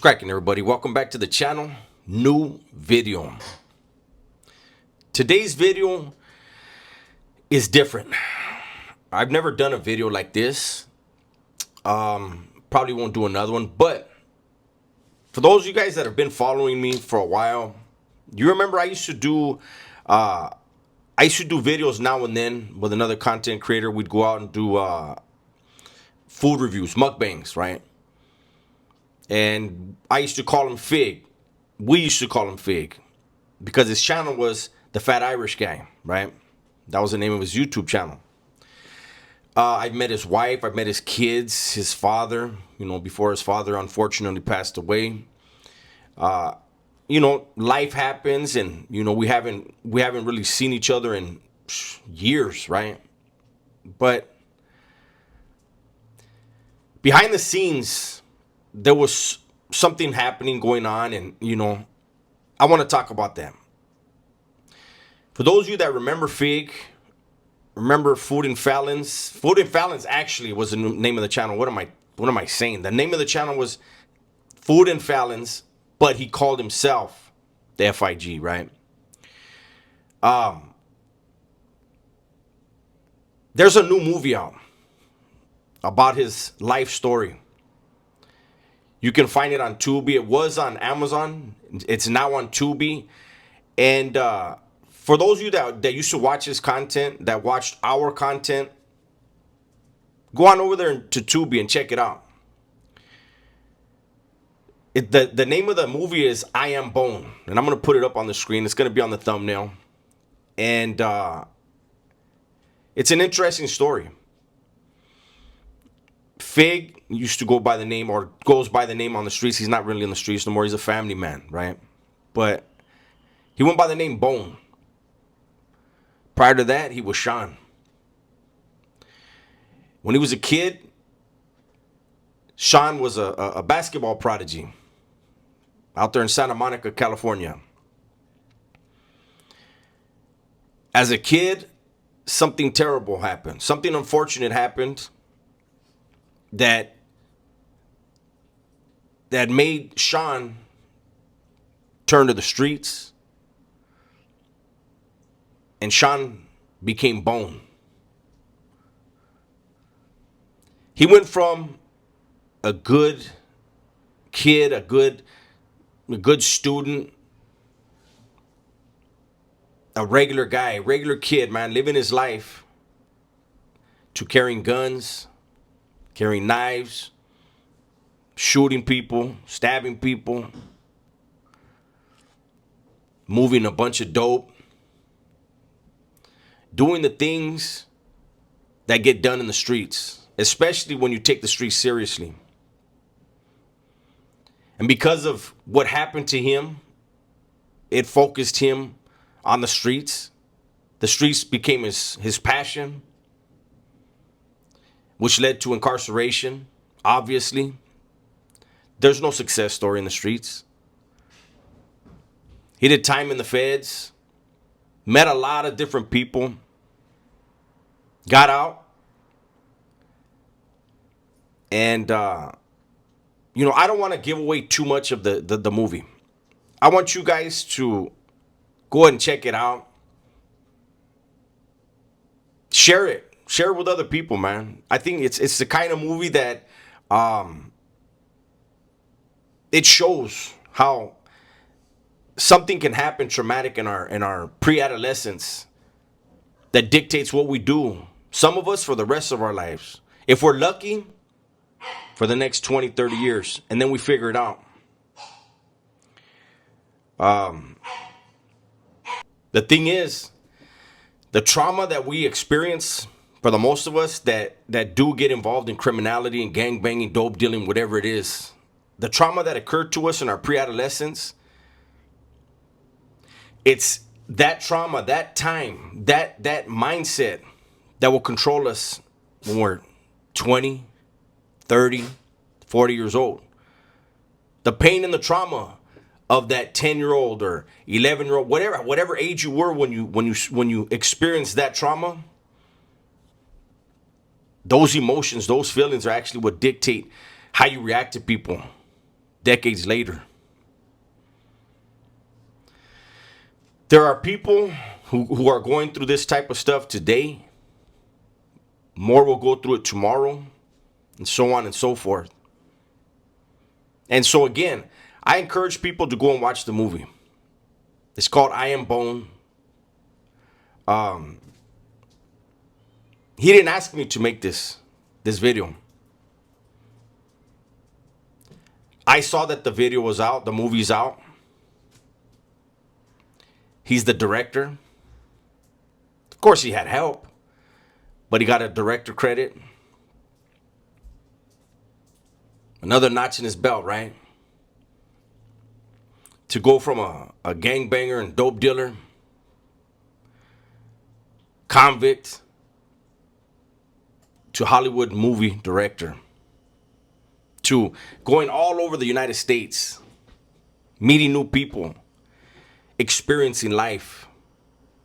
cracking, everybody? Welcome back to the channel. New video. Today's video is different. I've never done a video like this. Probably won't do another one, but for those of you guys that have been following me for a while, you remember I used to do videos now and then with another content creator. We'd go out and do food reviews, mukbangs, right? And I used to call him Fig. We used to call him Fig because his channel was The Fat Irish Guy, right? That was the name of his YouTube channel. I've met his wife. I've met his kids, his father, before his father unfortunately passed away. Life happens, and, we haven't really seen each other in years, right? But behind the scenes, there was something happening going on, and I want to talk about that. For those of you that remember Fig, remember Food and Fallons. Food and Fallons actually was the name of the channel. What am I saying? The name of the channel was Food and Fallons, but he called himself the FIG, right? There's a new movie out about his life story. You can find it on Tubi. It was on Amazon. It's now on Tubi. And for those of you that used to watch his content, that watched our content, go on over there to Tubi and check it out. The name of the movie is I Am Bone. And I'm going to put it up on the screen. It's going to be on the thumbnail. And it's an interesting story. Fig used to go by the name, or goes by the name on the streets. He's not really in the streets no more. He's a family man, right? But he went by the name Bone. Prior to that, he was Sean. When he was a kid, Sean was a basketball prodigy out there in Santa Monica, California. As a kid, something terrible happened. Something unfortunate happened that made Sean turn to the streets, and Sean became Bone. He went from a good kid, a good student, a regular guy, a regular kid, man, living his life, to carrying guns, carrying knives, shooting people, stabbing people, moving a bunch of dope, doing the things that get done in the streets, especially when you take the streets seriously. And because of what happened to him, it focused him on the streets. The streets became his passion, which led to incarceration. Obviously, there's no success story in the streets. He did time in the feds, met a lot of different people, got out, and I don't want to give away too much of the movie. I want you guys to go ahead and check it out. Share it with other people, man. I think it's the kind of movie that it shows how something can happen traumatic in our pre-adolescence that dictates what we do. Some of us for the rest of our lives. If we're lucky, for the next 20, 30 years, and then we figure it out. The thing is, the trauma that we experience, for the most of us that do get involved in criminality and gangbanging, dope dealing, whatever it is, the trauma that occurred to us in our pre-adolescence, it's that trauma, that time, that mindset that will control us when we're 20, 30, 40 years old. The pain and the trauma of that 10-year-old or 11-year-old, whatever age you were when you experienced that trauma, those emotions, those feelings are actually what dictate how you react to people. decades later. There are people who are going through this type of stuff today. More will go through it tomorrow, and so on and so forth. And so again, I encourage people to go and watch the movie. It's called I Am Bone. He didn't ask me to make this video. I saw that the video was out, the movie's out. He's the director. Of course, he had help, but he got a director credit. Another notch in his belt, right? To go from a gangbanger and dope dealer, convict, to Hollywood movie director, to going all over the United States, meeting new people, experiencing life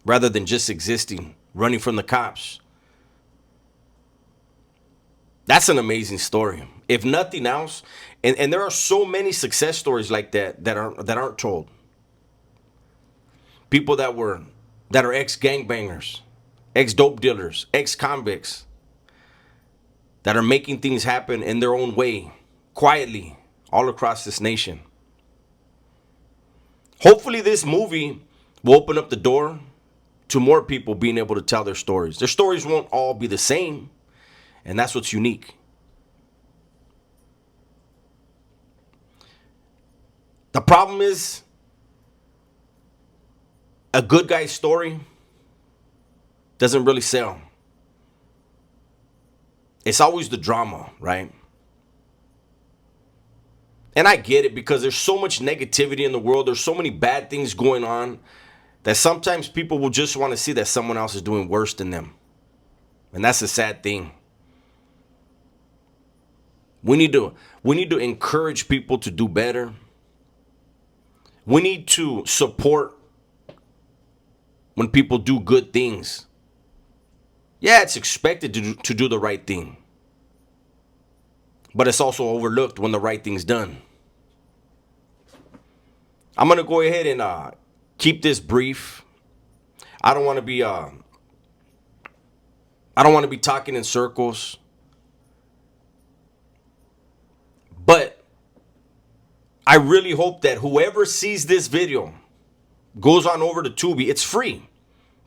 rather than just existing, running from the cops. That's an amazing story. If nothing else, and there are so many success stories like that aren't told. People that are ex-gangbangers, ex-dope dealers, ex-convicts that are making things happen in their own way, quietly, all across this nation. Hopefully this movie will open up the door to more people being able to tell their stories. Their stories won't all be the same, and that's what's unique. The problem is, a good guy's story doesn't really sell. It's always the drama, right? And I get it, because there's so much negativity in the world. There's so many bad things going on that sometimes people will just want to see that someone else is doing worse than them. And that's a sad thing. We need to encourage people to do better. We need to support when people do good things. Yeah, it's expected to do the right thing. But it's also overlooked when the right thing's done. I'm going to go ahead and keep this brief. I don't want to be talking in circles. But I really hope that whoever sees this video goes on over to Tubi. It's free.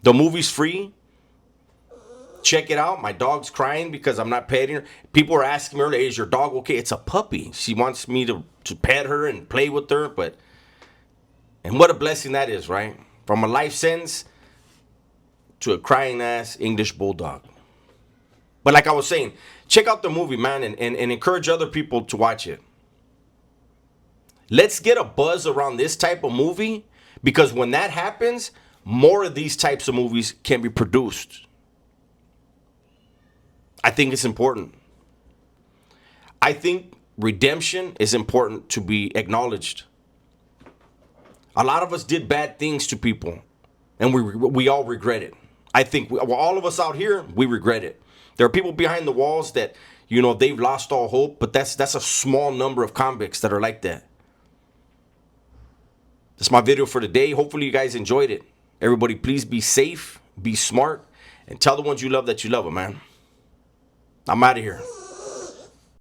The movie's free. Check it out. My dog's crying because I'm not petting her. People are asking me earlier, is your dog okay? It's a puppy. She wants me to pet her and play with her. And what a blessing that is, right? From a life sentence to a crying ass English bulldog. But like I was saying, check out the movie, man, and encourage other people to watch it. Let's get a buzz around this type of movie, because when that happens, more of these types of movies can be produced. I think it's important. I think redemption is important to be acknowledged. A lot of us did bad things to people, and we all regret it. I think all of us out here, we regret it. There are people behind the walls that, they've lost all hope, but that's a small number of convicts that are like that. That's my video for today. Hopefully you guys enjoyed it. Everybody, please be safe, be smart, and tell the ones you love that you love them, man. I'm out of here.